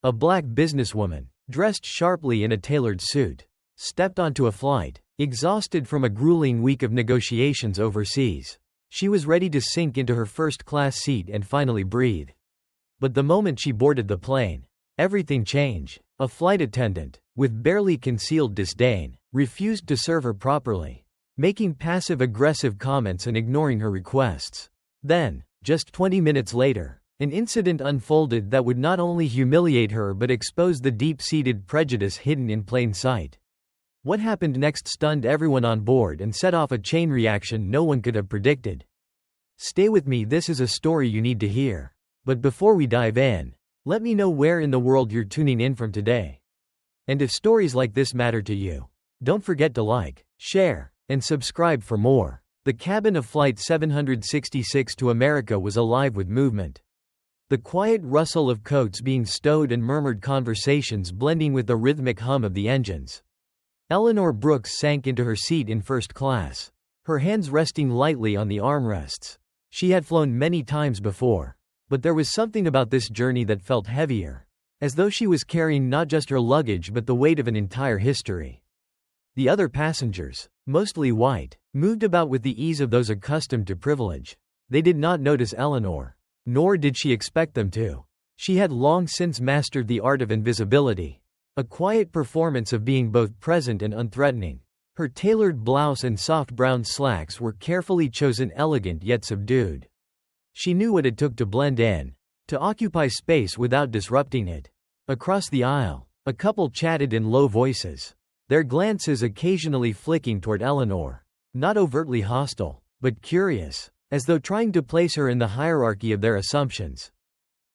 A black businesswoman, dressed sharply in a tailored suit, stepped onto a flight, exhausted from a grueling week of negotiations overseas. She was ready to sink into her first-class seat and finally breathe. But the moment she boarded the plane, everything changed. A flight attendant, with barely concealed disdain, refused to serve her properly, making passive-aggressive comments and ignoring her requests. Then, just 20 minutes later, an incident unfolded that would not only humiliate her but expose the deep-seated prejudice hidden in plain sight. What happened next stunned everyone on board and set off a chain reaction no one could have predicted. Stay with me, this is a story you need to hear. But before we dive in, let me know where in the world you're tuning in from today. And if stories like this matter to you, don't forget to like, share, and subscribe for more. The cabin of Flight 766 to America was alive with movement. The quiet rustle of coats being stowed and murmured conversations blending with the rhythmic hum of the engines. Eleanor Brooks sank into her seat in first class, her hands resting lightly on the armrests. She had flown many times before, but there was something about this journey that felt heavier, as though she was carrying not just her luggage but the weight of an entire history. The other passengers, mostly white, moved about with the ease of those accustomed to privilege. They did not notice Eleanor, nor did she expect them to. She had long since mastered the art of invisibility, a quiet performance of being both present and unthreatening. Her tailored blouse and soft brown slacks were carefully chosen, elegant yet subdued. She knew what it took to blend in, to occupy space without disrupting it. Across the aisle, a couple chatted in low voices, their glances occasionally flicking toward Eleanor, not overtly hostile, but curious, as though trying to place her in the hierarchy of their assumptions.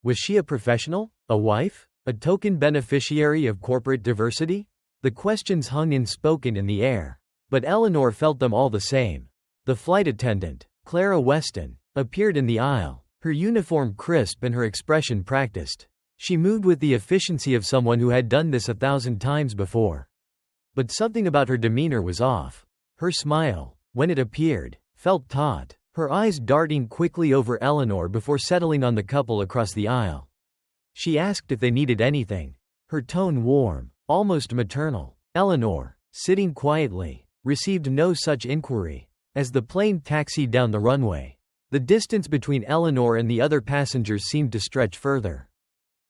Was she a professional? A wife? A token beneficiary of corporate diversity? The questions hung unspoken in the air, but Eleanor felt them all the same. The flight attendant, Clara Weston, appeared in the aisle, her uniform crisp and her expression practiced. She moved with the efficiency of someone who had done this 1,000 times before. But something about her demeanor was off. Her smile, when it appeared, felt taut, her eyes darting quickly over Eleanor before settling on the couple across the aisle. She asked if they needed anything, her tone warm, almost maternal. Eleanor, sitting quietly, received no such inquiry. As the plane taxied down the runway, the distance between Eleanor and the other passengers seemed to stretch further.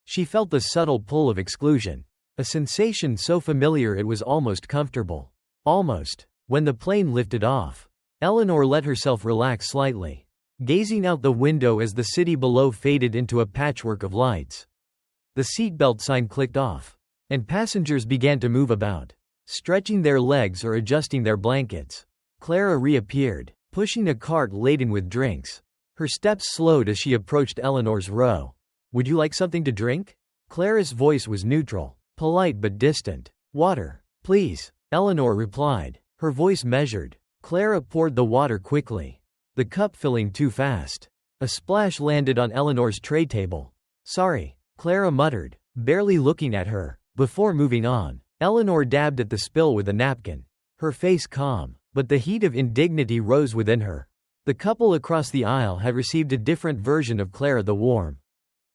She felt the subtle pull of exclusion, a sensation so familiar it was almost comfortable. Almost. When the plane lifted off, Eleanor let herself relax slightly, gazing out the window as the city below faded into a patchwork of lights. The seatbelt sign clicked off, and passengers began to move about, stretching their legs or adjusting their blankets. Clara reappeared, pushing a cart laden with drinks. Her steps slowed as she approached Eleanor's row. "Would you like something to drink?" Clara's voice was neutral, polite but distant. "Water, please," Eleanor replied, her voice measured. Clara poured the water quickly, the cup filling too fast. A splash landed on Eleanor's tray table. "Sorry," Clara muttered, barely looking at her. Before moving on, Eleanor dabbed at the spill with a napkin, her face calm, but the heat of indignity rose within her. The couple across the aisle had received a different version of Clara, the warm,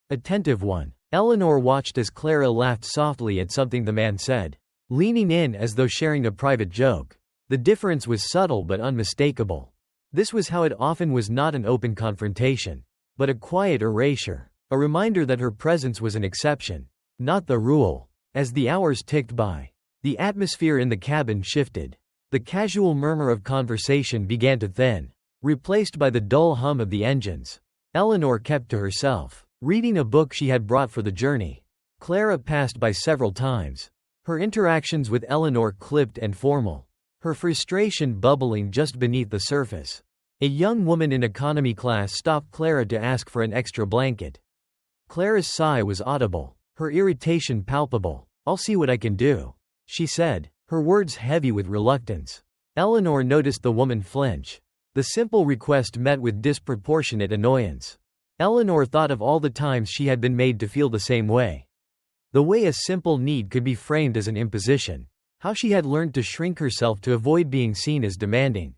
attentive one. Eleanor watched as Clara laughed softly at something the man said, leaning in as though sharing a private joke. The difference was subtle but unmistakable. This was how it often was, not an open confrontation, but a quiet erasure, a reminder that her presence was an exception, not the rule. As the hours ticked by, the atmosphere in the cabin shifted. The casual murmur of conversation began to thin, replaced by the dull hum of the engines. Eleanor kept to herself, reading a book she had brought for the journey. Clara passed by several times, her interactions with Eleanor clipped and formal, her frustration bubbling just beneath the surface. A young woman in economy class stopped Clara to ask for an extra blanket. Clara's sigh was audible, her irritation palpable. "I'll see what I can do," she said, her words heavy with reluctance. Eleanor noticed the woman flinch. The simple request met with disproportionate annoyance. Eleanor thought of all the times she had been made to feel the same way. The way a simple need could be framed as an imposition. How she had learned to shrink herself to avoid being seen as demanding.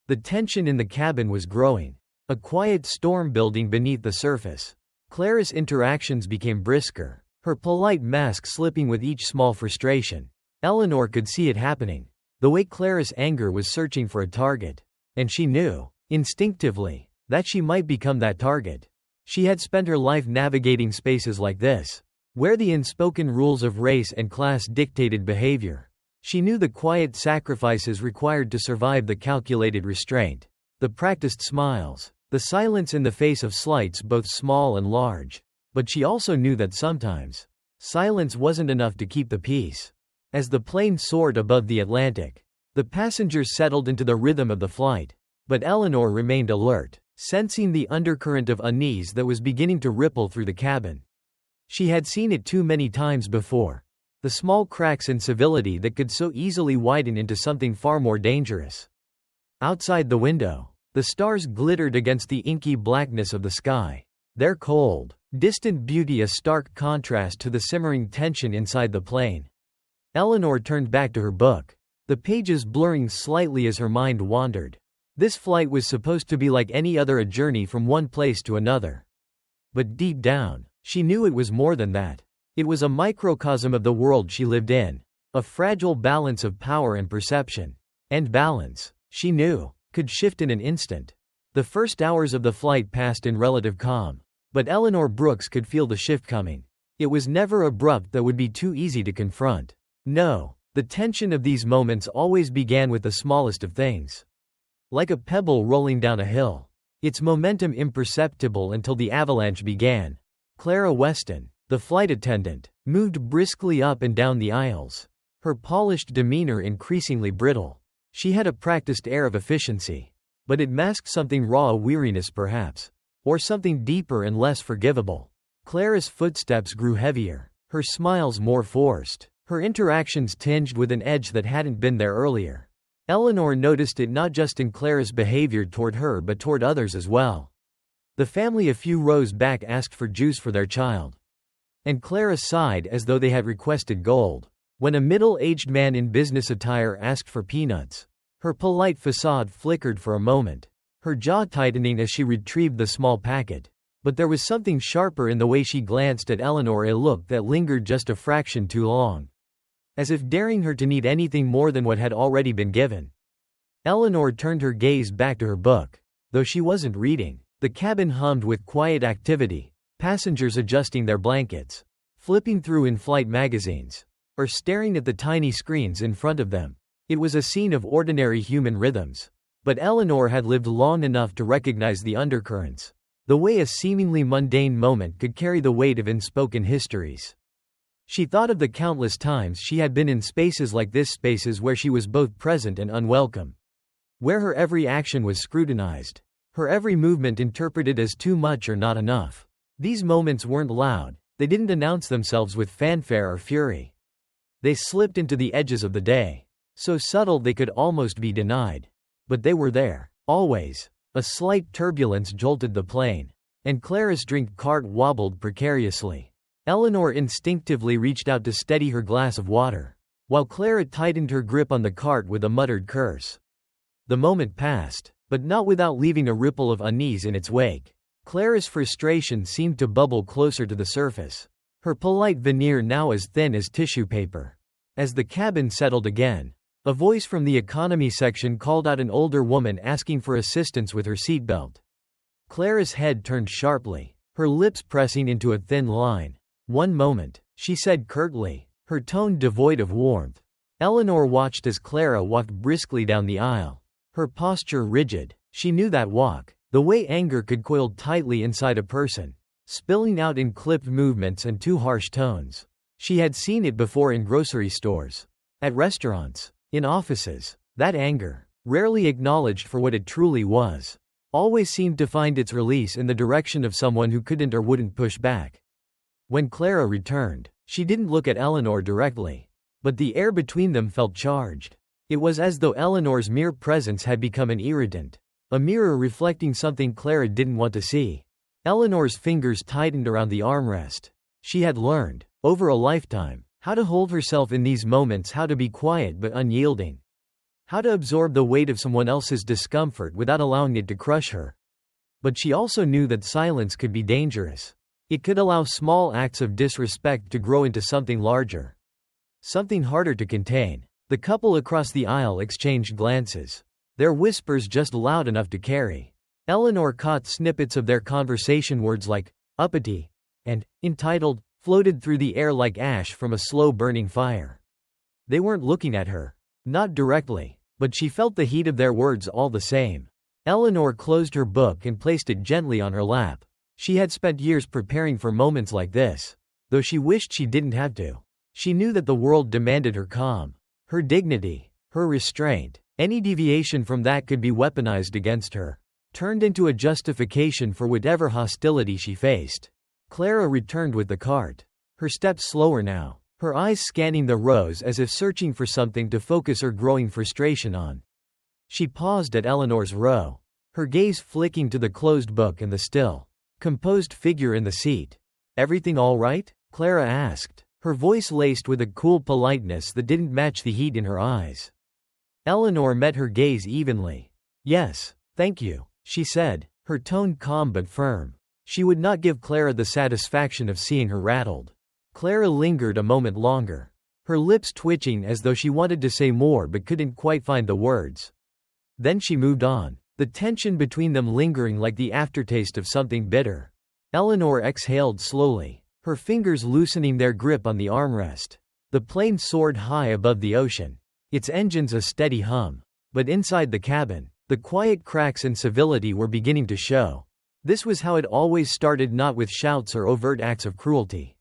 The tension in the cabin was growing, a quiet storm building beneath the surface. Clara's interactions became brisker, her polite mask slipping with each small frustration. Eleanor could see it happening. The way Clara's anger was searching for a target. And she knew, instinctively, that she might become that target. She had spent her life navigating spaces like this, where the unspoken rules of race and class dictated behavior. She knew the quiet sacrifices required to survive, the calculated restraint, the practiced smiles, the silence in the face of slights both small and large. But she also knew that sometimes, silence wasn't enough to keep the peace. As the plane soared above the Atlantic, the passengers settled into the rhythm of the flight. But Eleanor remained alert, sensing the undercurrent of unease that was beginning to ripple through the cabin. She had seen it too many times before. The small cracks in civility that could so easily widen into something far more dangerous. Outside the window, the stars glittered against the inky blackness of the sky. Their cold, distant beauty a stark contrast to the simmering tension inside the plane. Eleanor turned back to her book, the pages blurring slightly as her mind wandered. This flight was supposed to be like any other, a journey from one place to another. But deep down, she knew it was more than that. It was a microcosm of the world she lived in, a fragile balance of power and perception. And balance, she knew, could shift in an instant. The first hours of the flight passed in relative calm, but Eleanor Brooks could feel the shift coming. It was never abrupt, that would be too easy to confront. No, the tension of these moments always began with the smallest of things. Like a pebble rolling down a hill, its momentum imperceptible until the avalanche began. Clara Weston, the flight attendant, moved briskly up and down the aisles, her polished demeanor increasingly brittle. She had a practiced air of efficiency, but it masked something raw, a weariness perhaps, or something deeper and less forgivable. Clara's footsteps grew heavier, her smiles more forced, her interactions tinged with an edge that hadn't been there earlier. Eleanor noticed it not just in Clara's behavior toward her but toward others as well. The family a few rows back asked for juice for their child, and Clara sighed as though they had requested gold. When a middle-aged man in business attire asked for peanuts, her polite facade flickered for a moment, her jaw tightening as she retrieved the small packet. But there was something sharper in the way she glanced at Eleanor, a look that lingered just a fraction too long, as if daring her to need anything more than what had already been given. Eleanor turned her gaze back to her book. Though she wasn't reading, the cabin hummed with quiet activity, passengers adjusting their blankets, flipping through in-flight magazines, or staring at the tiny screens in front of them. It was a scene of ordinary human rhythms. But Eleanor had lived long enough to recognize the undercurrents, the way a seemingly mundane moment could carry the weight of unspoken histories. She thought of the countless times she had been in spaces like this, spaces where she was both present and unwelcome, where her every action was scrutinized, her every movement interpreted as too much or not enough. These moments weren't loud, they didn't announce themselves with fanfare or fury. They slipped into the edges of the day, so subtle they could almost be denied. But they were there, always. A slight turbulence jolted the plane, and Clara's drink cart wobbled precariously. Eleanor instinctively reached out to steady her glass of water, while Clara tightened her grip on the cart with a muttered curse. The moment passed, but not without leaving a ripple of unease in its wake. Clara's frustration seemed to bubble closer to the surface, her polite veneer now as thin as tissue paper. As the cabin settled again, a voice from the economy section called out an older woman asking for assistance with her seatbelt. Clara's head turned sharply, her lips pressing into a thin line. "One moment," she said curtly, her tone devoid of warmth. Eleanor watched as Clara walked briskly down the aisle, her posture rigid. She knew that walk, the way anger could coil tightly inside a person, spilling out in clipped movements and too harsh tones. She had seen it before in grocery stores, at restaurants, in offices. That anger, rarely acknowledged for what it truly was, always seemed to find its release in the direction of someone who couldn't or wouldn't push back. When Clara returned, she didn't look at Eleanor directly, but the air between them felt charged. It was as though Eleanor's mere presence had become an irritant, a mirror reflecting something Clara didn't want to see. Eleanor's fingers tightened around the armrest. She had learned, over a lifetime, how to hold herself in these moments, how to be quiet but unyielding, how to absorb the weight of someone else's discomfort without allowing it to crush her. But she also knew that silence could be dangerous. It could allow small acts of disrespect to grow into something larger. Something harder to contain. The couple across the aisle exchanged glances. Their whispers just loud enough to carry. Eleanor caught snippets of their conversation. Words like uppity and entitled floated through the air like ash from a slow-burning fire. They weren't looking at her. Not directly, but she felt the heat of their words all the same. Eleanor closed her book and placed it gently on her lap. She had spent years preparing for moments like this, though she wished she didn't have to. She knew that the world demanded her calm, her dignity, her restraint. Any deviation from that could be weaponized against her, turned into a justification for whatever hostility she faced. Clara returned with the cart. Her steps slower now, her eyes scanning the rows as if searching for something to focus her growing frustration on. She paused at Eleanor's row, her gaze flicking to the closed book and the still, composed figure in the seat. "Everything all right?" Clara asked, her voice laced with a cool politeness that didn't match the heat in her eyes. Eleanor met her gaze evenly. "Yes, thank you," she said, her tone calm but firm. She would not give Clara the satisfaction of seeing her rattled. Clara lingered a moment longer, her lips twitching as though she wanted to say more but couldn't quite find the words. Then she moved on, the tension between them lingering like the aftertaste of something bitter. Eleanor exhaled slowly, her fingers loosening their grip on the armrest. The plane soared high above the ocean, its engines a steady hum. But inside the cabin, the quiet cracks and civility were beginning to show. This was how it always started, not with shouts or overt acts of cruelty,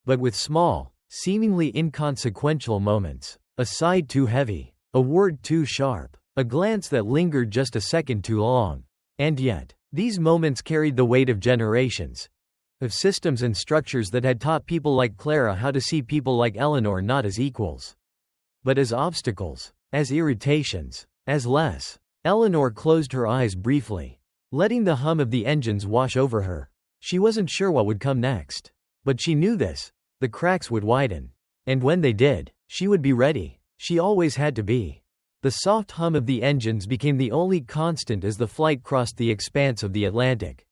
but with small, seemingly inconsequential moments. A sigh too heavy, a word too sharp, a glance that lingered just a second too long. And yet, these moments carried the weight of generations, of systems and structures that had taught people like Clara how to see people like Eleanor not as equals, but as obstacles, as irritations, as less. Eleanor closed her eyes briefly, letting the hum of the engines wash over her. She wasn't sure what would come next, but she knew this: the cracks would widen. And when they did, she would be ready. She always had to be. The soft hum of the engines became the only constant as the flight crossed the expanse of the Atlantic.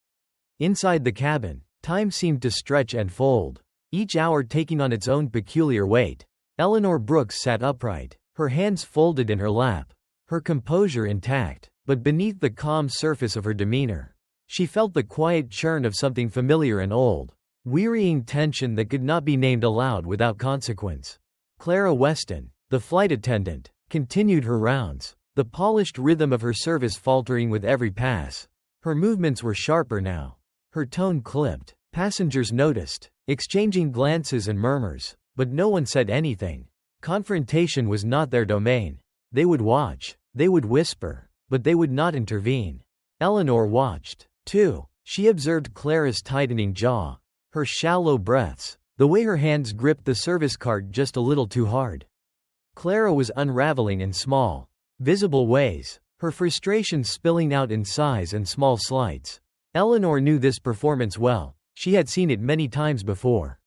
Inside the cabin, time seemed to stretch and fold, each hour taking on its own peculiar weight. Eleanor Brooks sat upright, her hands folded in her lap, her composure intact, but beneath the calm surface of her demeanor, she felt the quiet churn of something familiar and old, wearying tension that could not be named aloud without consequence. Clara Weston, the flight attendant, continued her rounds, the polished rhythm of her service faltering with every pass. Her movements were sharper now, her tone clipped. Passengers noticed, exchanging glances and murmurs, but no one said anything. Confrontation was not their domain. They would watch, they would whisper, but they would not intervene. Eleanor watched, too. She observed Clara's tightening jaw, her shallow breaths, the way her hands gripped the service cart just a little too hard. Clara was unraveling in small, visible ways, her frustration spilling out in sighs and small slights. Eleanor knew this performance well. She had seen it many times before.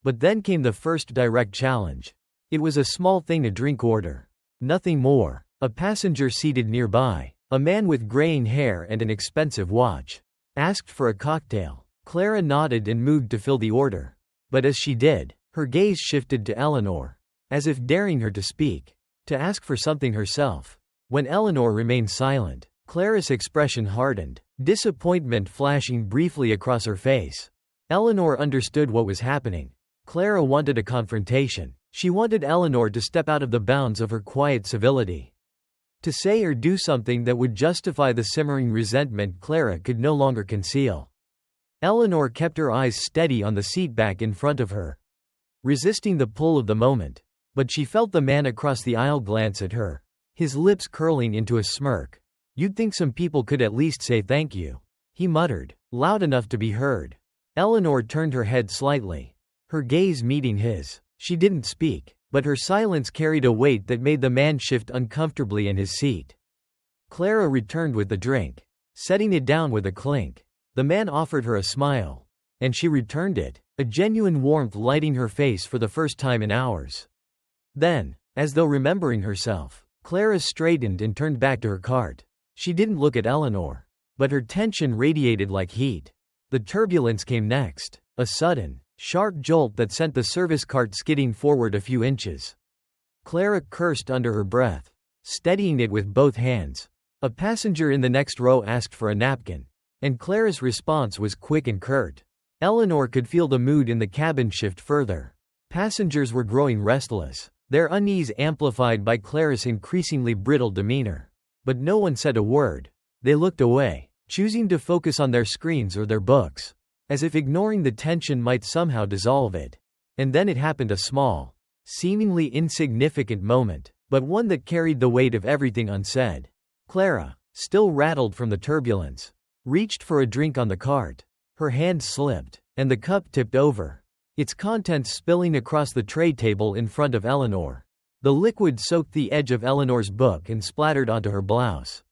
But then came the first direct challenge. It was a small thing, a drink order. Nothing more. A passenger seated nearby, a man with graying hair and an expensive watch, asked for a cocktail. Clara nodded and moved to fill the order. But as she did, her gaze shifted to Eleanor, as if daring her to speak, to ask for something herself. When Eleanor remained silent, Clara's expression hardened, disappointment flashing briefly across her face. Eleanor understood what was happening. Clara wanted a confrontation. She wanted Eleanor to step out of the bounds of her quiet civility, to say or do something that would justify the simmering resentment Clara could no longer conceal. Eleanor kept her eyes steady on the seat back in front of her, resisting the pull of the moment. But she felt the man across the aisle glance at her, his lips curling into a smirk. "You'd think some people could at least say thank you," he muttered, loud enough to be heard. Eleanor turned her head slightly, her gaze meeting his. She didn't speak, but her silence carried a weight that made the man shift uncomfortably in his seat. Clara returned with the drink, setting it down with a clink. The man offered her a smile, and she returned it, a genuine warmth lighting her face for the first time in hours. Then, as though remembering herself, Clara straightened and turned back to her cart. She didn't look at Eleanor, but her tension radiated like heat. The turbulence came next. A sudden, sharp jolt that sent the service cart skidding forward a few inches. Clara cursed under her breath, steadying it with both hands. A passenger in the next row asked for a napkin, and Clara's response was quick and curt. Eleanor could feel the mood in the cabin shift further. Passengers were growing restless, their unease amplified by Clara's increasingly brittle demeanor. But no one said a word. They looked away, choosing to focus on their screens or their books, as if ignoring the tension might somehow dissolve it. And then it happened, a small, seemingly insignificant moment, but one that carried the weight of everything unsaid. Clara, still rattled from the turbulence, reached for a drink on the cart. Her hand slipped, and the cup tipped over, its contents spilling across the tray table in front of Eleanor. The liquid soaked the edge of Eleanor's book and splattered onto her blouse.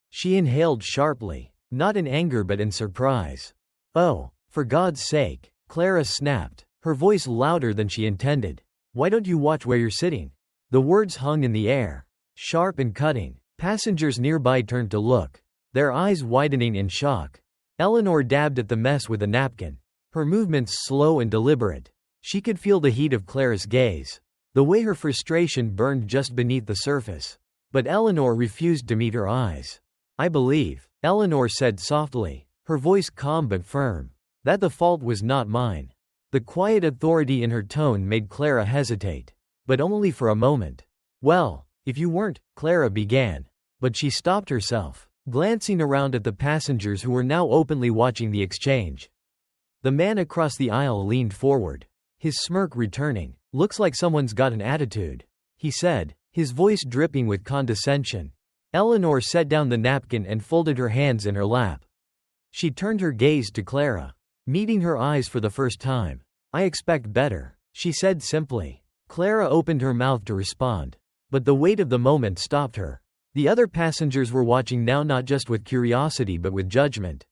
She inhaled sharply, not in anger but in surprise. "Oh, for God's sake," Clara snapped, her voice louder than she intended. "Why don't you watch where you're sitting?" The words hung in the air, sharp and cutting. Passengers nearby turned to look, their eyes widening in shock. Eleanor dabbed at the mess with a napkin, her movements slow and deliberate. She could feel the heat of Clara's gaze, the way her frustration burned just beneath the surface. But Eleanor refused to meet her eyes. "I believe," Eleanor said softly, her voice calm but firm, "that the fault was not mine." The quiet authority in her tone made Clara hesitate, but only for a moment. "Well, if you weren't," Clara began, but she stopped herself, glancing around at the passengers who were now openly watching the exchange. The man across the aisle leaned forward, his smirk returning. "Looks like someone's got an attitude," he said, his voice dripping with condescension. Eleanor set down the napkin and folded her hands in her lap. She turned her gaze to Clara, meeting her eyes for the first time. "I expect better," she said simply. Clara opened her mouth to respond, but the weight of the moment stopped her. The other passengers were watching now, not just with curiosity but with judgment.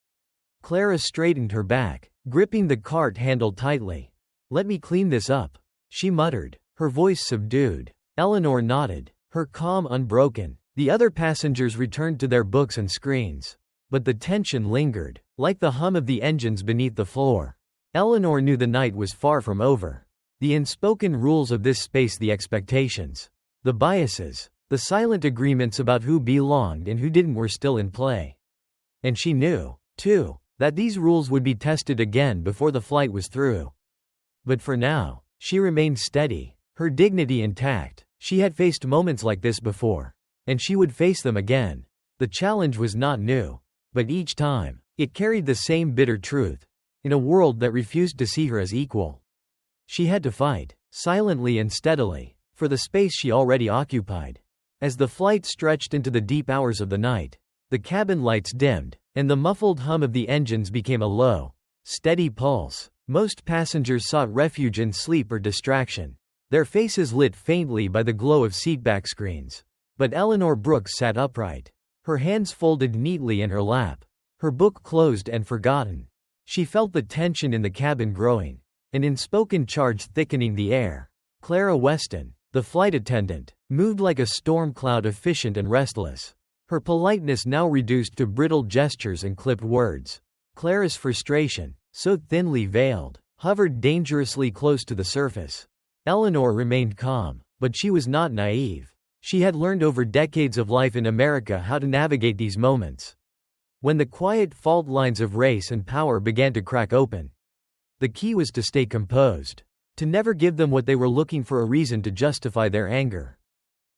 Clara straightened her back, gripping the cart handle tightly. "Let me clean this up," she muttered, her voice subdued. Eleanor nodded, her calm unbroken. The other passengers returned to their books and screens. But the tension lingered, like the hum of the engines beneath the floor. Eleanor knew the night was far from over. The unspoken rules of this space, the expectations, the biases, the silent agreements about who belonged and who didn't were still in play. And she knew, too, that these rules would be tested again before the flight was through. But for now, she remained steady, her dignity intact. She had faced moments like this before, and she would face them again. The challenge was not new, but each time, it carried the same bitter truth. In a world that refused to see her as equal, she had to fight, silently and steadily, for the space she already occupied. As the flight stretched into the deep hours of the night, the cabin lights dimmed, and the muffled hum of the engines became a low, steady pulse. Most passengers sought refuge in sleep or distraction, their faces lit faintly by the glow of seatback screens. But Eleanor Brooks sat upright, her hands folded neatly in her lap, her book closed and forgotten. She felt the tension in the cabin growing, an unspoken charge thickening the air. Clara Weston, the flight attendant, moved like a storm cloud, efficient and restless, her politeness now reduced to brittle gestures and clipped words. Clara's frustration, so thinly veiled, hovered dangerously close to the surface. Eleanor remained calm, but she was not naive. She had learned over decades of life in America how to navigate these moments. When the quiet fault lines of race and power began to crack open, the key was to stay composed, to never give them what they were looking for, a reason to justify their anger,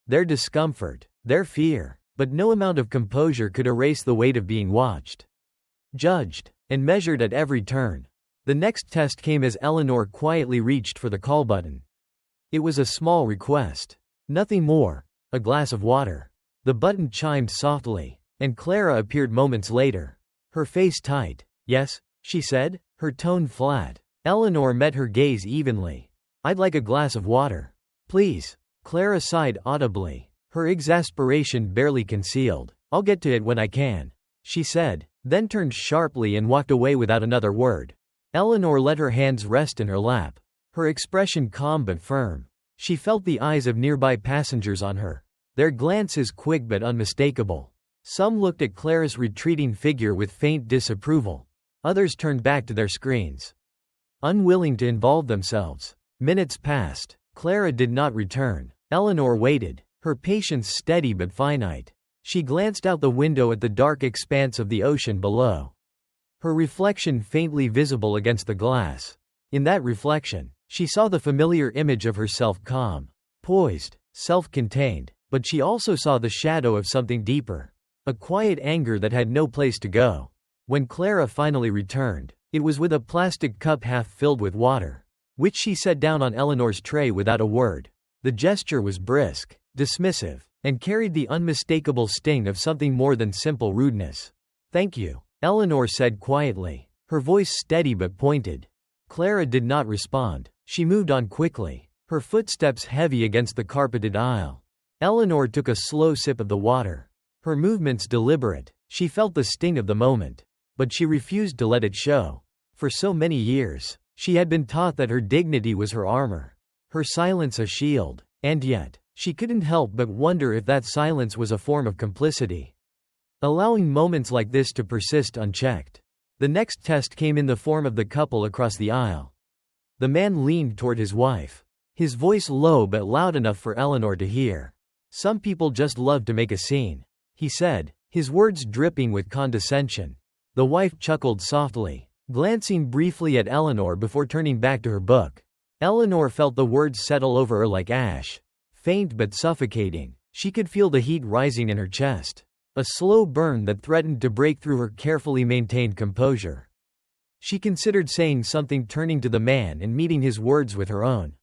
their discomfort, their fear. But no amount of composure could erase the weight of being watched, judged, and measured at every turn. The next test came as Eleanor quietly reached for the call button. It was a small request, nothing more, a glass of water. The button chimed softly, and Clara appeared moments later, her face tight. "Yes," she said, her tone flat. Eleanor met her gaze evenly. "I'd like a glass of water, please." Clara sighed audibly, her exasperation barely concealed. "I'll get to it when I can," she said, then turned sharply and walked away without another word. Eleanor let her hands rest in her lap, her expression calm but firm. She felt the eyes of nearby passengers on her, their glances quick but unmistakable. Some looked at Clara's retreating figure with faint disapproval, Others turned back to their screens, unwilling to involve themselves. Minutes passed. Clara did not return. Eleanor waited, her patience steady but finite. She glanced out the window at the dark expanse of the ocean below, her reflection faintly visible against the glass. In that reflection, she saw the familiar image of herself, calm, poised, self-contained, but she also saw the shadow of something deeper, a quiet anger that had no place to go. When Clara finally returned, it was with a plastic cup half filled with water, which she set down on Eleanor's tray without a word. The gesture was brisk, dismissive, and carried the unmistakable sting of something more than simple rudeness. "Thank you," Eleanor said quietly, her voice steady but pointed. Clara did not respond. She moved on quickly, her footsteps heavy against the carpeted aisle. Eleanor took a slow sip of the water, her movements deliberate. She felt the sting of the moment, but she refused to let it show. For so many years, she had been taught that her dignity was her armor, her silence a shield, and yet, she couldn't help but wonder if that silence was a form of complicity, allowing moments like this to persist unchecked. The next test came in the form of the couple across the aisle. The man leaned toward his wife, his voice low but loud enough for Eleanor to hear. "Some people just love to make a scene," he said, his words dripping with condescension. The wife chuckled softly, glancing briefly at Eleanor before turning back to her book. Eleanor felt the words settle over her like ash, faint but suffocating. She could feel the heat rising in her chest, a slow burn that threatened to break through her carefully maintained composure. She considered saying something, turning to the man and meeting his words with her own.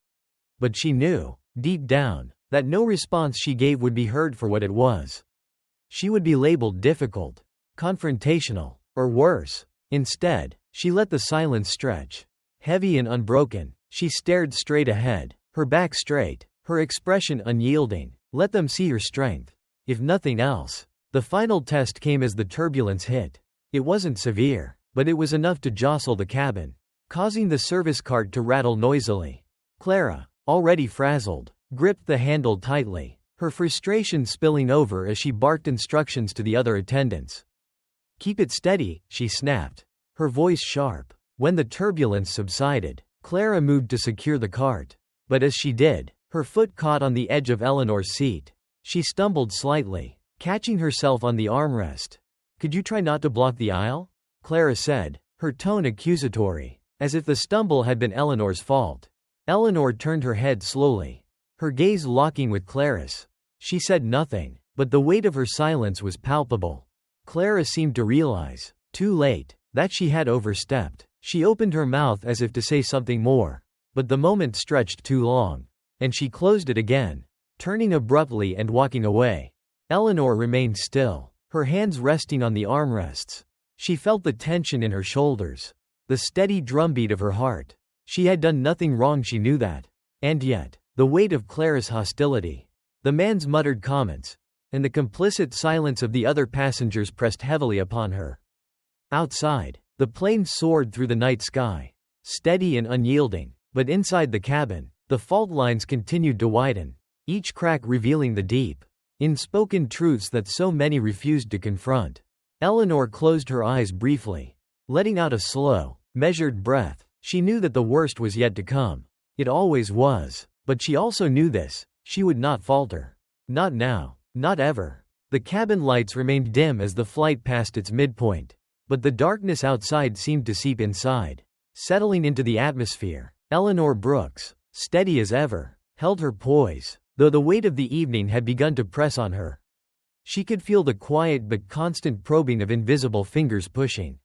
But she knew, deep down, that no response she gave would be heard for what it was. She would be labeled difficult, confrontational, or worse. Instead, she let the silence stretch. Heavy and unbroken, she stared straight ahead, her back straight, her expression unyielding. Let them see her strength. If nothing else. The final test came as the turbulence hit. It wasn't severe, but it was enough to jostle the cabin, causing the service cart to rattle noisily. Clara, already frazzled, gripped the handle tightly, her frustration spilling over as she barked instructions to the other attendants. "Keep it steady," she snapped, her voice sharp. When the turbulence subsided, Clara moved to secure the cart. But as she did, her foot caught on the edge of Eleanor's seat. She stumbled slightly, catching herself on the armrest. "Could you try not to block the aisle?" Clara said, her tone accusatory, as if the stumble had been Eleanor's fault. Eleanor turned her head slowly, her gaze locking with Clara's. She said nothing, but the weight of her silence was palpable. Clara seemed to realize, too late, that she had overstepped. She opened her mouth as if to say something more, but the moment stretched too long, and she closed it again, turning abruptly and walking away. Eleanor remained still, her hands resting on the armrests. She felt the tension in her shoulders, the steady drumbeat of her heart. She had done nothing wrong, she knew that. And yet, the weight of Clara's hostility, the man's muttered comments, and the complicit silence of the other passengers pressed heavily upon her. Outside, the plane soared through the night sky, steady and unyielding, but inside the cabin, the fault lines continued to widen, each crack revealing the deep, unspoken truths that so many refused to confront. Eleanor closed her eyes briefly, letting out a slow, measured breath. She knew that the worst was yet to come. It always was, but she also knew this: she would not falter. Not now, not ever. The cabin lights remained dim as the flight passed its midpoint, but the darkness outside seemed to seep inside, settling into the atmosphere. Eleanor Brooks, steady as ever, held her poise, though the weight of the evening had begun to press on her. She could feel the quiet but constant probing of invisible fingers pushing,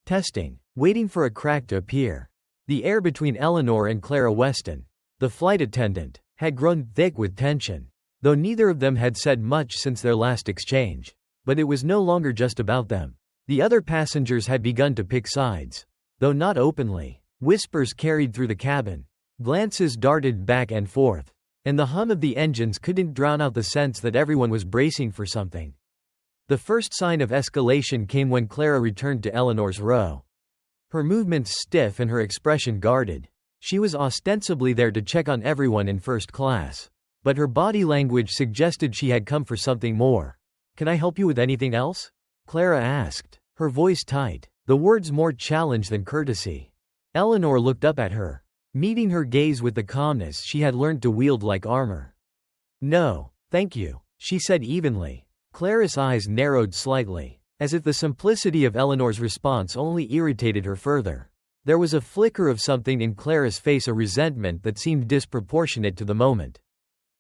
testing, waiting for a crack to appear. The air between Eleanor and Clara Weston, the flight attendant, had grown thick with tension, though neither of them had said much since their last exchange. But it was no longer just about them. The other passengers had begun to pick sides, though not openly. Whispers carried through the cabin, glances darted back and forth, and the hum of the engines couldn't drown out the sense that everyone was bracing for something. The first sign of escalation came when Clara returned to Eleanor's row. Her movements stiff and her expression guarded. She was ostensibly there to check on everyone in first class, but her body language suggested she had come for something more. "Can I help you with anything else?" Clara asked, her voice tight. the words more challenge than courtesy. Eleanor looked up at her, meeting her gaze with the calmness she had learned to wield like armor. "No, thank you," she said evenly. Clara's eyes narrowed slightly, as if the simplicity of Eleanor's response only irritated her further. There was a flicker of something in Clara's face, a resentment that seemed disproportionate to the moment.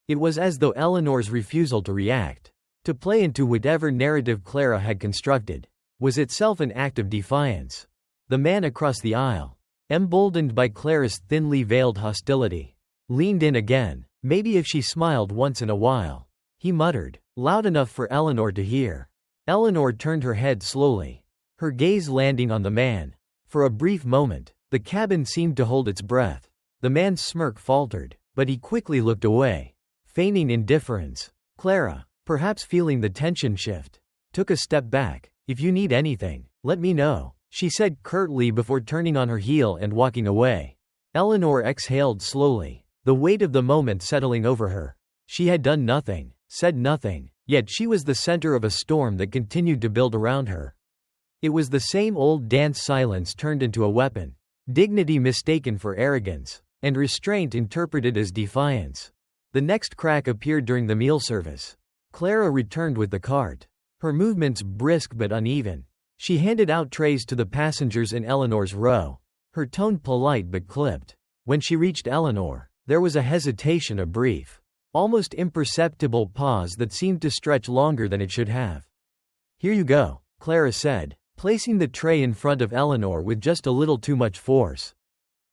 It was as though Eleanor's refusal to react, to play into whatever narrative Clara had constructed, was itself an act of defiance. The man across the aisle, emboldened by Clara's thinly veiled hostility, leaned in again. Maybe if she smiled once in a while, he muttered, loud enough for Eleanor to hear. Eleanor turned her head slowly, her gaze landing on the man. For a brief moment, the cabin seemed to hold its breath. The man's smirk faltered, but he quickly looked away, feigning indifference. Clara, perhaps feeling the tension shift, took a step back. "If you need anything, let me know," she said curtly before turning on her heel and walking away. Eleanor exhaled slowly, the weight of the moment settling over her. She had done nothing, said nothing, yet she was the center of a storm that continued to build around her. It was the same old dance, silence turned into a weapon, dignity mistaken for arrogance, and restraint interpreted as defiance. The next crack appeared during the meal service. Clara returned with the cart, her movements brisk but uneven. She handed out trays to the passengers in Eleanor's row, her tone polite but clipped. When she reached Eleanor, there was a hesitation, a brief, almost imperceptible pause that seemed to stretch longer than it should have. "Here you go," Clara said, placing the tray in front of Eleanor with just a little too much force.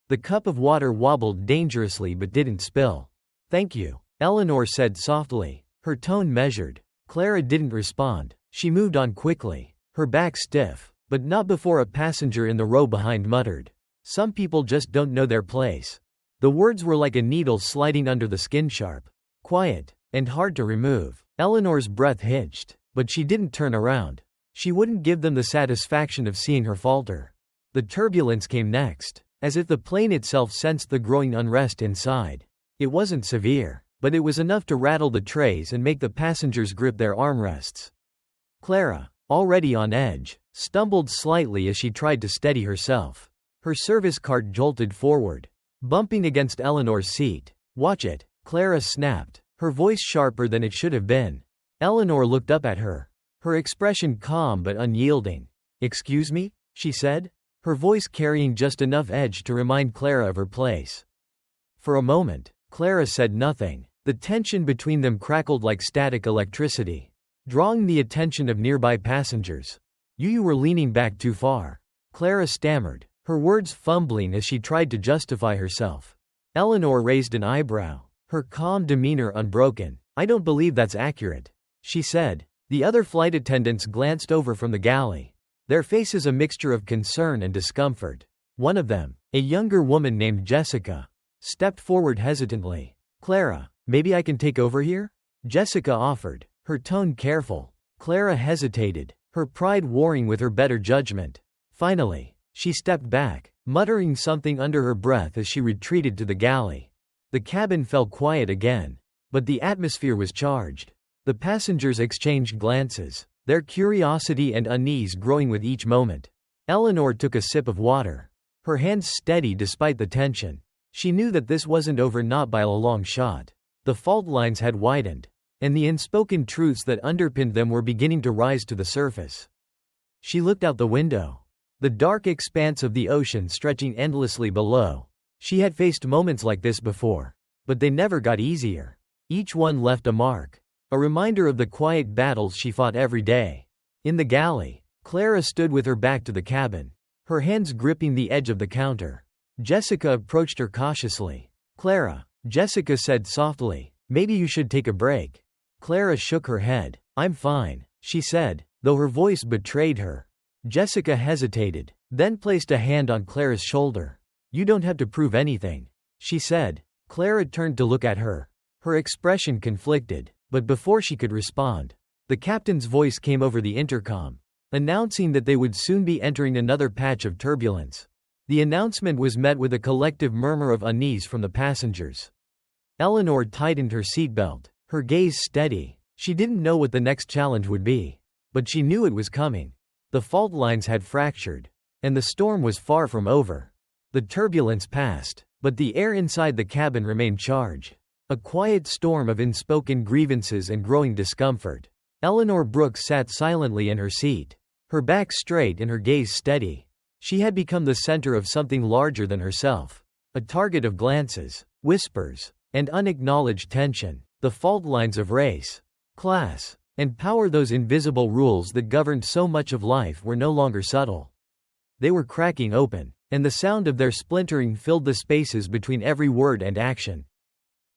The cup of water wobbled dangerously but didn't spill. "Thank you," Eleanor said softly, her tone measured. Clara didn't respond. She moved on quickly, her back stiff, but not before a passenger in the row behind muttered, "Some people just don't know their place." The words were like a needle sliding under the skin, sharp, quiet, and hard to remove. Eleanor's breath hitched, but she didn't turn around. She wouldn't give them the satisfaction of seeing her falter. The turbulence came next, as if the plane itself sensed the growing unrest inside. It wasn't severe, but it was enough to rattle the trays and make the passengers grip their armrests. Clara, already on edge, stumbled slightly as she tried to steady herself. Her service cart jolted forward, bumping against Eleanor's seat. "Watch it," Clara snapped, her voice sharper than it should have been. Eleanor looked up at her, her expression calm but unyielding. "Excuse me?" she said, her voice carrying just enough edge to remind Clara of her place. For a moment, Clara said nothing. The tension between them crackled like static electricity, drawing the attention of nearby passengers. You were leaning back too far," Clara stammered, her words fumbling as she tried to justify herself. Eleanor raised an eyebrow, her calm demeanor unbroken. "I don't believe that's accurate," she said. The other flight attendants glanced over from the galley, their faces a mixture of concern and discomfort. One of them, a younger woman named Jessica, stepped forward hesitantly. "Clara, maybe I can take over here?" Jessica offered, her tone careful. Clara hesitated, her pride warring with her better judgment. Finally, she stepped back, muttering something under her breath as she retreated to the galley. The cabin fell quiet again, but the atmosphere was charged. The passengers exchanged glances, their curiosity and unease growing with each moment. Eleanor took a sip of water, her hands steady despite the tension. She knew that this wasn't over, not by a long shot. The fault lines had widened, and the unspoken truths that underpinned them were beginning to rise to the surface. She looked out the window, the dark expanse of the ocean stretching endlessly below. She had faced moments like this before, but they never got easier. Each one left a mark, a reminder of the quiet battles she fought every day. In the galley, Clara stood with her back to the cabin, her hands gripping the edge of the counter. Jessica approached her cautiously. "Clara," Jessica said softly, "maybe you should take a break." Clara shook her head. "I'm fine," she said, though her voice betrayed her. Jessica hesitated, then placed a hand on Clara's shoulder. "You don't have to prove anything," she said. Clara turned to look at her, her expression conflicted, but before she could respond, the captain's voice came over the intercom, announcing that they would soon be entering another patch of turbulence. The announcement was met with a collective murmur of unease from the passengers. Eleanor tightened her seatbelt, her gaze steady. She didn't know what the next challenge would be, but she knew it was coming. The fault lines had fractured, and the storm was far from over. The turbulence passed, but the air inside the cabin remained charged. A quiet storm of unspoken grievances and growing discomfort. Eleanor Brooks sat silently in her seat, her back straight and her gaze steady. She had become the center of something larger than herself, a target of glances, whispers, and unacknowledged tension. The fault lines of race, class, and power, those invisible rules that governed so much of life, were no longer subtle. They were cracking open, and the sound of their splintering filled the spaces between every word and action.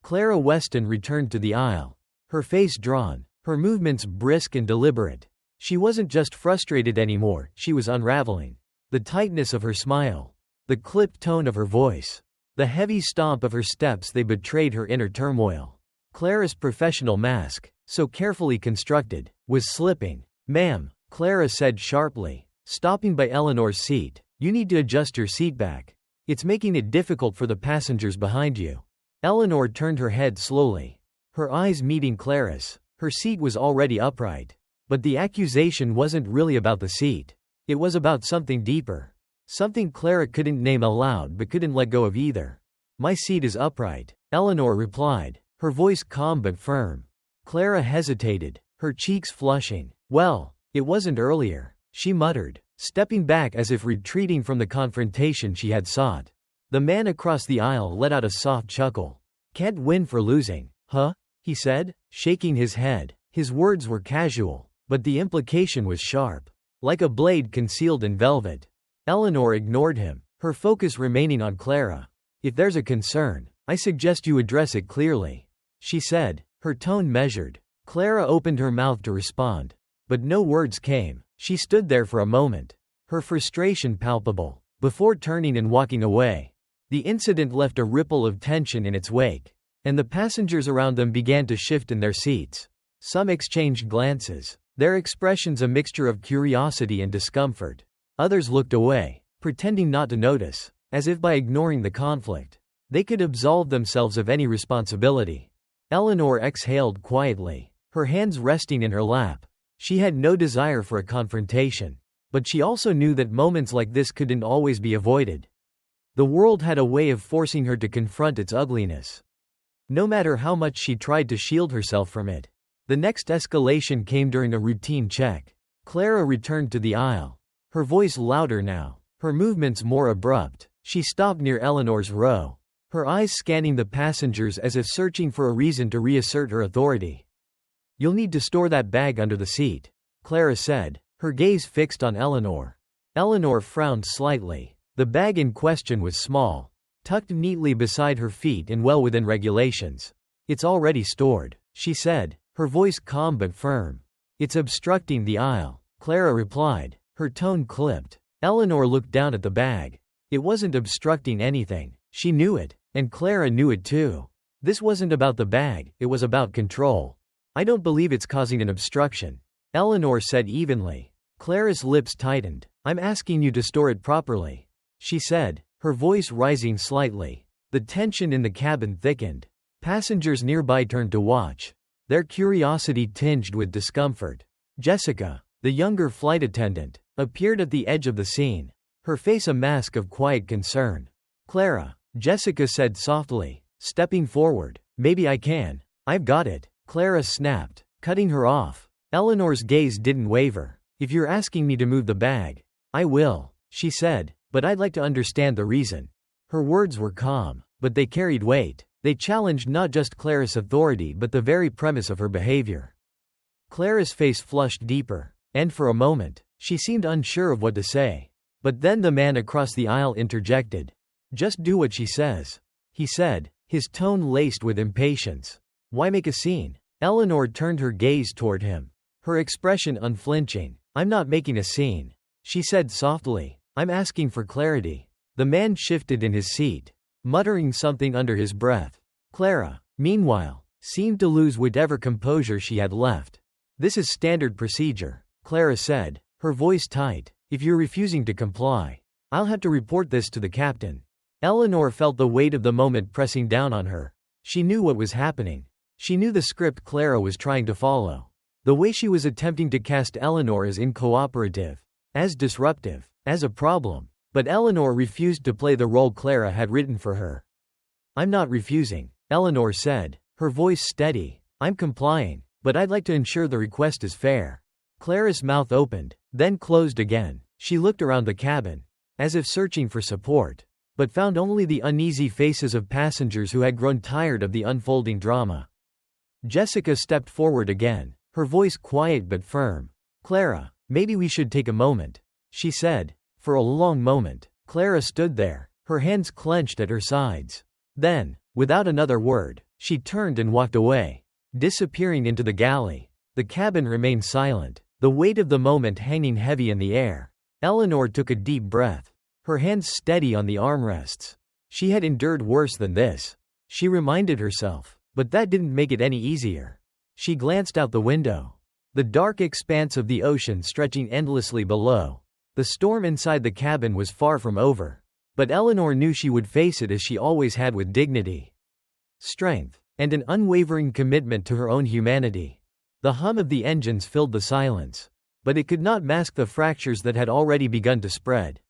Clara Weston returned to the aisle, her face drawn, her movements brisk and deliberate. She wasn't just frustrated anymore, she was unraveling. The tightness of her smile, the clipped tone of her voice, the heavy stomp of her steps, they betrayed her inner turmoil. Clara's professional mask, so carefully constructed, was slipping. "Ma'am," Clara said sharply, stopping by Eleanor's seat, "you need to adjust your seat back. It's making it difficult for the passengers behind you." Eleanor turned her head slowly, her eyes meeting Clara's. Her seat was already upright. But the accusation wasn't really about the seat. It was about something deeper. Something Clara couldn't name aloud but couldn't let go of either. "My seat is upright," Eleanor replied, her voice calm but firm. Clara hesitated, her cheeks flushing. "Well, it wasn't earlier," she muttered, stepping back as if retreating from the confrontation she had sought. The man across the aisle let out a soft chuckle. "Can't win for losing, huh?" he said, shaking his head. His words were casual, but the implication was sharp, like a blade concealed in velvet. Eleanor ignored him, her focus remaining on Clara. "If there's a concern, I suggest you address it clearly," she said, her tone measured. Clara opened her mouth to respond, but no words came. She stood there for a moment, her frustration palpable, before turning and walking away. The incident left a ripple of tension in its wake, and the passengers around them began to shift in their seats. Some exchanged glances, their expressions a mixture of curiosity and discomfort. Others looked away, pretending not to notice, as if by ignoring the conflict, they could absolve themselves of any responsibility. Eleanor exhaled quietly, her hands resting in her lap. She had no desire for a confrontation, but she also knew that moments like this couldn't always be avoided. The world had a way of forcing her to confront its ugliness, no matter how much she tried to shield herself from it. The next escalation came during a routine check. Clara returned to the aisle, her voice louder now, her movements more abrupt. She stopped near Eleanor's row, her eyes scanning the passengers as if searching for a reason to reassert her authority. "You'll need to store that bag under the seat," Clara said, her gaze fixed on Eleanor. Eleanor frowned slightly. The bag in question was small, tucked neatly beside her feet and well within regulations. "It's already stored," she said, her voice calm but firm. "It's obstructing the aisle," Clara replied, her tone clipped. Eleanor looked down at the bag. It wasn't obstructing anything. She knew it, and Clara knew it too. This wasn't about the bag, it was about control. "I don't believe it's causing an obstruction," Eleanor said evenly. Clara's lips tightened. "I'm asking you to store it properly," she said, her voice rising slightly. The tension in the cabin thickened. Passengers nearby turned to watch, their curiosity tinged with discomfort. Jessica, the younger flight attendant, appeared at the edge of the scene, her face a mask of quiet concern. "Clara," Jessica said softly, stepping forward. "Maybe I can." "I've got it," Clara snapped, cutting her off. Eleanor's gaze didn't waver. "If you're asking me to move the bag, I will," she said, "but I'd like to understand the reason." Her words were calm, but they carried weight. They challenged not just Clara's authority but the very premise of her behavior. Clara's face flushed deeper, and for a moment, she seemed unsure of what to say. But then the man across the aisle interjected. "Just do what she says," he said, his tone laced with impatience. "Why make a scene?" Eleanor turned her gaze toward him, her expression unflinching. "I'm not making a scene," she said softly. "I'm asking for clarity." The man shifted in his seat, muttering something under his breath. Clara, meanwhile, seemed to lose whatever composure she had left. "This is standard procedure," Clara said, her voice tight. "If you're refusing to comply, I'll have to report this to the captain." Eleanor felt the weight of the moment pressing down on her. She knew what was happening. She knew the script Clara was trying to follow. The way she was attempting to cast Eleanor as incooperative, as disruptive. as a problem. But Eleanor refused to play the role Clara had written for her. "I'm not refusing," Eleanor said, her voice steady. "I'm complying, but I'd like to ensure the request is fair." Clara's mouth opened, then closed again. She looked around the cabin, as if searching for support, but found only the uneasy faces of passengers who had grown tired of the unfolding drama. Jessica stepped forward again, her voice quiet but firm. "Clara, maybe we should take a moment," she said. For a long moment, Clara stood there, her hands clenched at her sides. Then, without another word, she turned and walked away, disappearing into the galley. The cabin remained silent, the weight of the moment hanging heavy in the air. Eleanor took a deep breath, her hands steady on the armrests. She had endured worse than this, she reminded herself, but that didn't make it any easier. She glanced out the window. The dark expanse of the ocean stretching endlessly below. The storm inside the cabin was far from over, but Eleanor knew she would face it as she always had, with dignity, strength, and an unwavering commitment to her own humanity. The hum of the engines filled the silence, but it could not mask the fractures that had already begun to spread.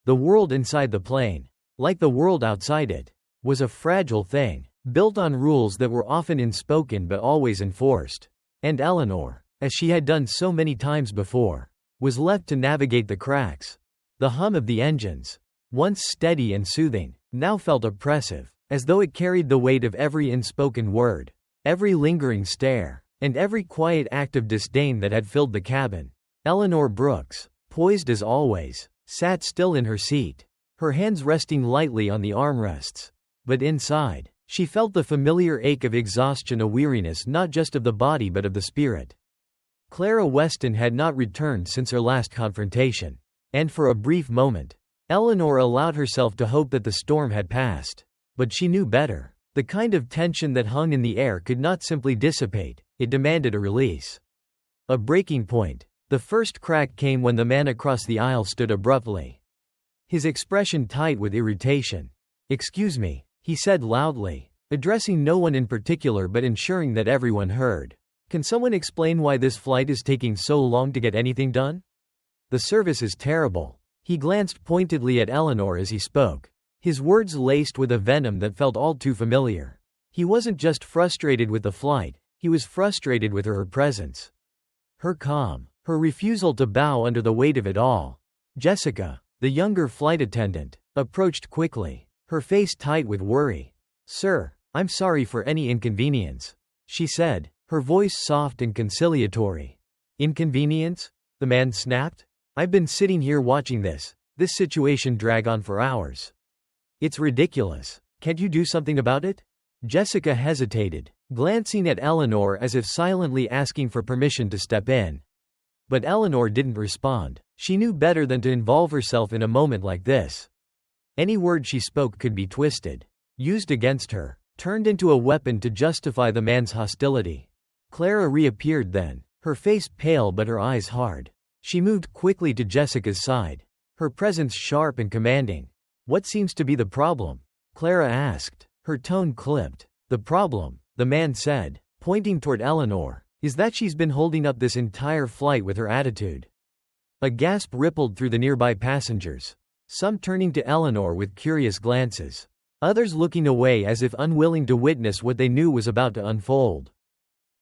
The world inside the plane, like the world outside it, was a fragile thing, built on rules that were often unspoken but always enforced. And Eleanor, as she had done so many times before, was left to navigate the cracks. The hum of the engines, once steady and soothing, now felt oppressive, as though it carried the weight of every unspoken word, every lingering stare, and every quiet act of disdain that had filled the cabin. Eleanor Brooks, poised as always, sat still in her seat, her hands resting lightly on the armrests. But inside, she felt the familiar ache of exhaustion, a weariness not just of the body but of the spirit. Clara Weston had not returned since her last confrontation, and for a brief moment, Eleanor allowed herself to hope that the storm had passed. But she knew better. The kind of tension that hung in the air could not simply dissipate, it demanded a release. A breaking point. The first crack came when the man across the aisle stood abruptly, his expression tight with irritation. "Excuse me," he said loudly, addressing no one in particular but ensuring that everyone heard. "Can someone explain why this flight is taking so long to get anything done? The service is terrible." He glanced pointedly at Eleanor as he spoke, his words laced with a venom that felt all too familiar. He wasn't just frustrated with the flight, he was frustrated with her presence. Her calm, her refusal to bow under the weight of it all. Jessica, the younger flight attendant, approached quickly, her face tight with worry. "Sir, I'm sorry for any inconvenience," she said, her voice soft and conciliatory. "Inconvenience?" the man snapped. "I've been sitting here watching this situation drag on for hours. It's ridiculous. Can't you do something about it?" Jessica hesitated, glancing at Eleanor as if silently asking for permission to step in. But Eleanor didn't respond. She knew better than to involve herself in a moment like this. Any word she spoke could be twisted, used against her, turned into a weapon to justify the man's hostility. Clara reappeared then, her face pale but her eyes hard. She moved quickly to Jessica's side, her presence sharp and commanding. "What seems to be the problem?" Clara asked, her tone clipped. "The problem," the man said, pointing toward Eleanor, "is that she's been holding up this entire flight with her attitude." A gasp rippled through the nearby passengers, some turning to Eleanor with curious glances, others looking away as if unwilling to witness what they knew was about to unfold.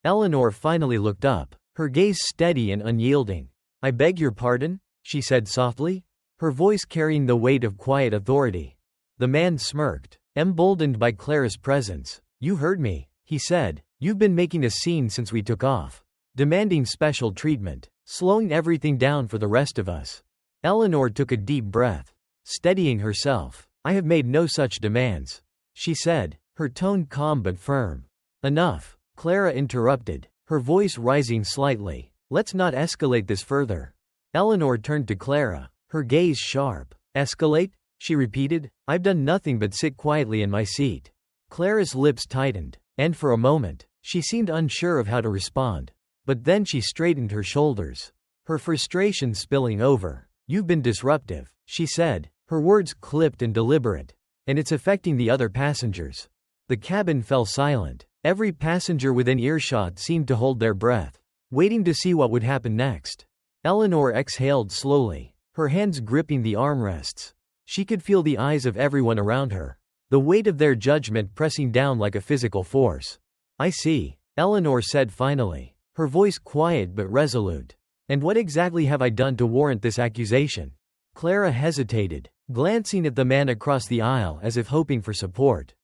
Eleanor finally looked up, her gaze steady and unyielding. "I beg your pardon?" she said softly, her voice carrying the weight of quiet authority. The man smirked, emboldened by Clara's presence. "You heard me," he said. "You've been making a scene since we took off, demanding special treatment, slowing everything down for the rest of us." Eleanor took a deep breath, steadying herself. "I have made no such demands," she said, her tone calm but firm. "Enough," Clara interrupted, her voice rising slightly. "Let's not escalate this further." Eleanor turned to Clara, her gaze sharp. "Escalate?" she repeated. "I've done nothing but sit quietly in my seat." Clara's lips tightened, and for a moment, she seemed unsure of how to respond. But then she straightened her shoulders, her frustration spilling over. "You've been disruptive," she said, her words clipped and deliberate. "And it's affecting the other passengers." The cabin fell silent. Every passenger within earshot seemed to hold their breath, waiting to see what would happen next. Eleanor exhaled slowly, her her hands gripping the armrests. She could feel the eyes of everyone around her, the weight of their judgment pressing down like a physical force. "I see," Eleanor said finally, her voice quiet but resolute. "And what exactly have I done to warrant this accusation?" Clara hesitated, glancing at the man across the aisle as if hoping for support.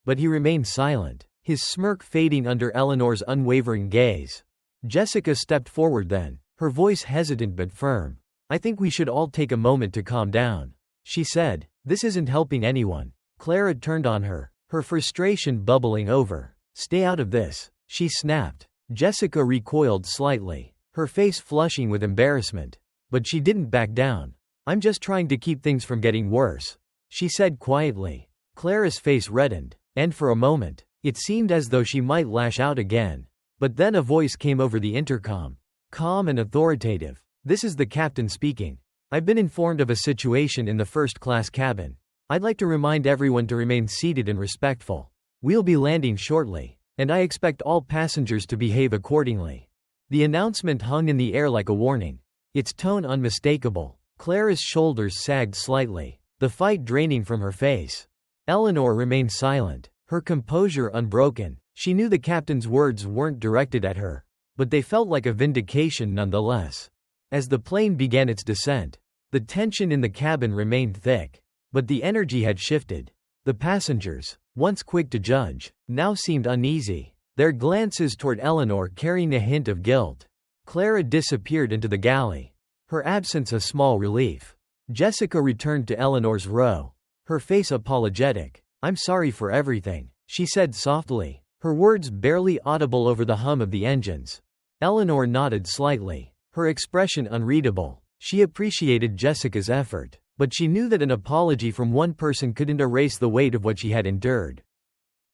But he remained silent, his smirk fading under Eleanor's unwavering gaze. Jessica stepped forward then, her voice hesitant but firm. "I think we should all take a moment to calm down," she said. "This isn't helping anyone." Clara turned on her, her frustration bubbling over. "Stay out of this," she snapped. Jessica recoiled slightly, her face flushing with embarrassment. But she didn't back down. "I'm just trying to keep things from getting worse," she said quietly. Clara's face reddened, and for a moment, it seemed as though she might lash out again. But then a voice came over the intercom, calm and authoritative. "This is the captain speaking. I've been informed of a situation in the first-class cabin. I'd like to remind everyone to remain seated and respectful. We'll be landing shortly, and I expect all passengers to behave accordingly." The announcement hung in the air like a warning, its tone unmistakable. Clara's shoulders sagged slightly, the fight draining from her face. Eleanor remained silent, her composure unbroken. She knew the captain's words weren't directed at her, but they felt like a vindication nonetheless. As the plane began its descent, the tension in the cabin remained thick, but the energy had shifted. The passengers, once quick to judge, now seemed uneasy, their glances toward Eleanor carrying a hint of guilt. Clara disappeared into the galley, her absence a small relief. Jessica returned to Eleanor's row, her face apologetic. "I'm sorry for everything," she said softly, her words barely audible over the hum of the engines. Eleanor nodded slightly, her expression unreadable. She appreciated Jessica's effort, but she knew that an apology from one person couldn't erase the weight of what she had endured.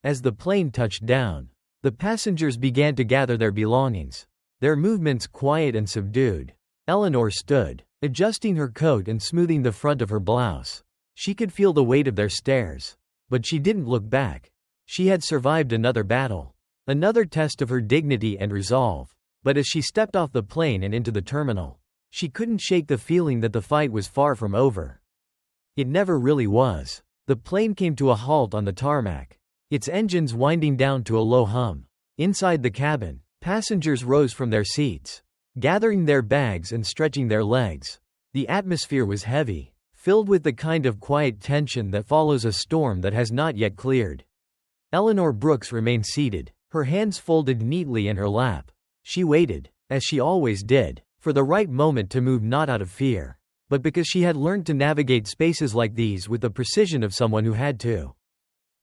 As the plane touched down, the passengers began to gather their belongings, their movements quiet and subdued. Eleanor stood, adjusting her coat and smoothing the front of her blouse. She could feel the weight of their stares, but she didn't look back. She had survived another battle, another test of her dignity and resolve. But as she stepped off the plane and into the terminal, she couldn't shake the feeling that the fight was far from over. It never really was. The plane came to a halt on the tarmac, its engines winding down to a low hum. Inside the cabin, passengers rose from their seats, gathering their bags and stretching their legs. The atmosphere was heavy, filled with the kind of quiet tension that follows a storm that has not yet cleared. Eleanor Brooks remained seated, her hands folded neatly in her lap. She waited, as she always did, for the right moment to move, not out of fear, but because she had learned to navigate spaces like these with the precision of someone who had to.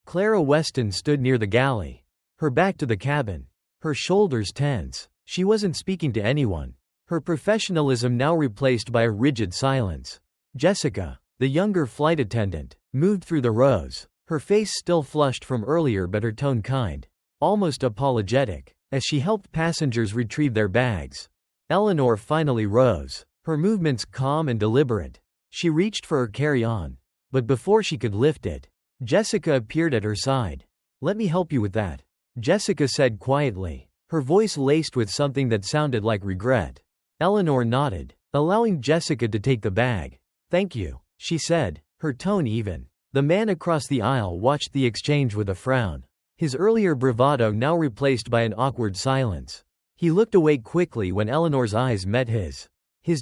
Clara Weston stood near the galley, her back to the cabin, her shoulders tense. She wasn't speaking to anyone, her professionalism now replaced by a rigid silence. Jessica, the younger flight attendant, moved through the rows, her face still flushed from earlier but her tone kind, almost apologetic, as she helped passengers retrieve their bags. Eleanor finally rose, her movements calm and deliberate. She reached for her carry-on, but before she could lift it, Jessica appeared at her side. "Let me help you with that," Jessica said quietly, her voice laced with something that sounded like regret. Eleanor nodded, allowing Jessica to take the bag. "Thank you," she said, her tone even. The man across the aisle watched the exchange with a frown, his earlier bravado now replaced by an awkward silence. He looked away quickly when Eleanor's eyes met his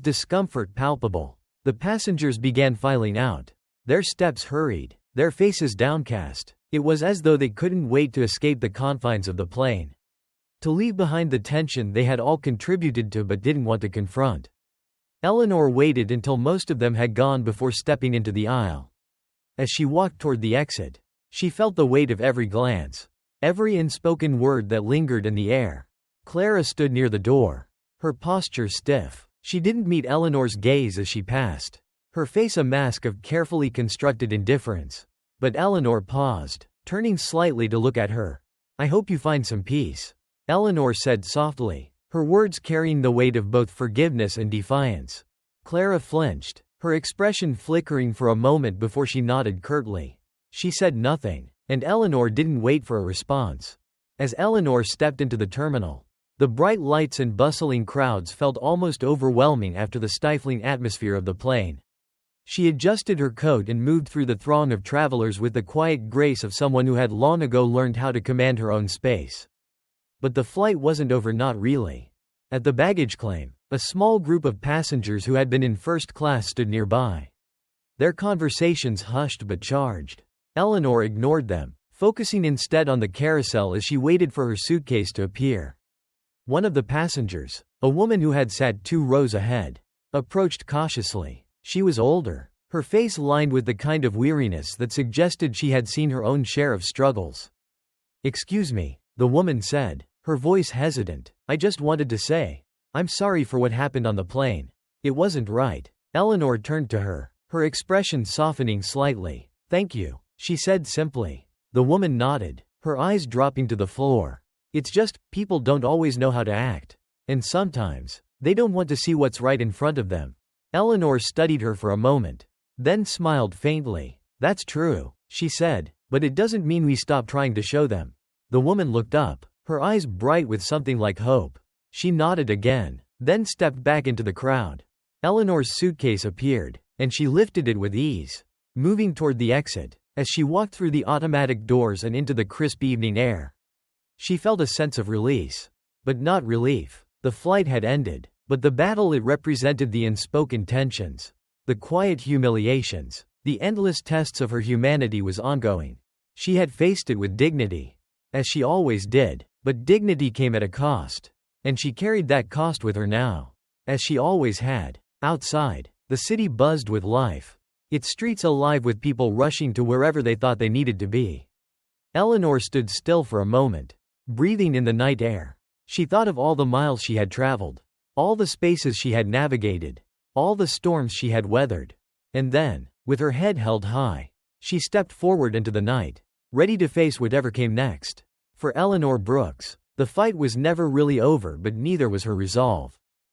discomfort palpable. The passengers began filing out, their steps hurried, their faces downcast. It was as though they couldn't wait to escape the confines of the plane, to leave behind the tension they had all contributed to but didn't want to confront. Eleanor waited until most of them had gone before stepping into the aisle. As she walked toward the exit, she felt the weight of every glance, every unspoken word that lingered in the air. Clara stood near the door, her posture stiff. She didn't meet Eleanor's gaze as she passed, her face a mask of carefully constructed indifference. But Eleanor paused, turning slightly to look at her. "I hope you find some peace," Eleanor said softly, her words carrying the weight of both forgiveness and defiance. Clara flinched, her expression flickering for a moment before she nodded curtly. She said nothing, and Eleanor didn't wait for a response. As Eleanor stepped into the terminal, The bright lights and bustling crowds felt almost overwhelming after the stifling atmosphere of the plane. She adjusted her coat and moved through the throng of travelers with the quiet grace of someone who had long ago learned how to command her own space. But the flight wasn't over, not really. At the baggage claim, a small group of passengers who had been in first class stood nearby. Their conversations hushed but charged. Eleanor ignored them, focusing instead on the carousel as she waited for her suitcase to appear. One of the passengers, a woman who had sat 2 rows ahead, approached cautiously. She was older, her face lined with the kind of weariness that suggested she had seen her own share of struggles. "Excuse me," the woman said, her voice hesitant. "I just wanted to say, I'm sorry for what happened on the plane. It wasn't right." Eleanor turned to her, her expression softening slightly. "Thank you," she said simply. The woman nodded, her eyes dropping to the floor. "It's just, people don't always know how to act. And sometimes, they don't want to see what's right in front of them." Eleanor studied her for a moment, then smiled faintly. "That's true," she said, "but it doesn't mean we stop trying to show them." The woman looked up, her eyes bright with something like hope. She nodded again, then stepped back into the crowd. Eleanor's suitcase appeared, and she lifted it with ease, moving toward the exit. As she walked through the automatic doors and into the crisp evening air, she felt a sense of release. But not relief. The flight had ended. But the battle it represented, the unspoken tensions, the quiet humiliations, the endless tests of her humanity was ongoing. She had faced it with dignity, as she always did, but dignity came at a cost. And she carried that cost with her now, as she always had. Outside, the city buzzed with life, its streets alive with people rushing to wherever they thought they needed to be. Eleanor stood still for a moment, breathing in the night air. She thought of all the miles she had traveled, all the spaces she had navigated, all the storms she had weathered. And then, with her head held high, she stepped forward into the night, ready to face whatever came next. For Eleanor Brooks, the fight was never really over, but neither was her resolve.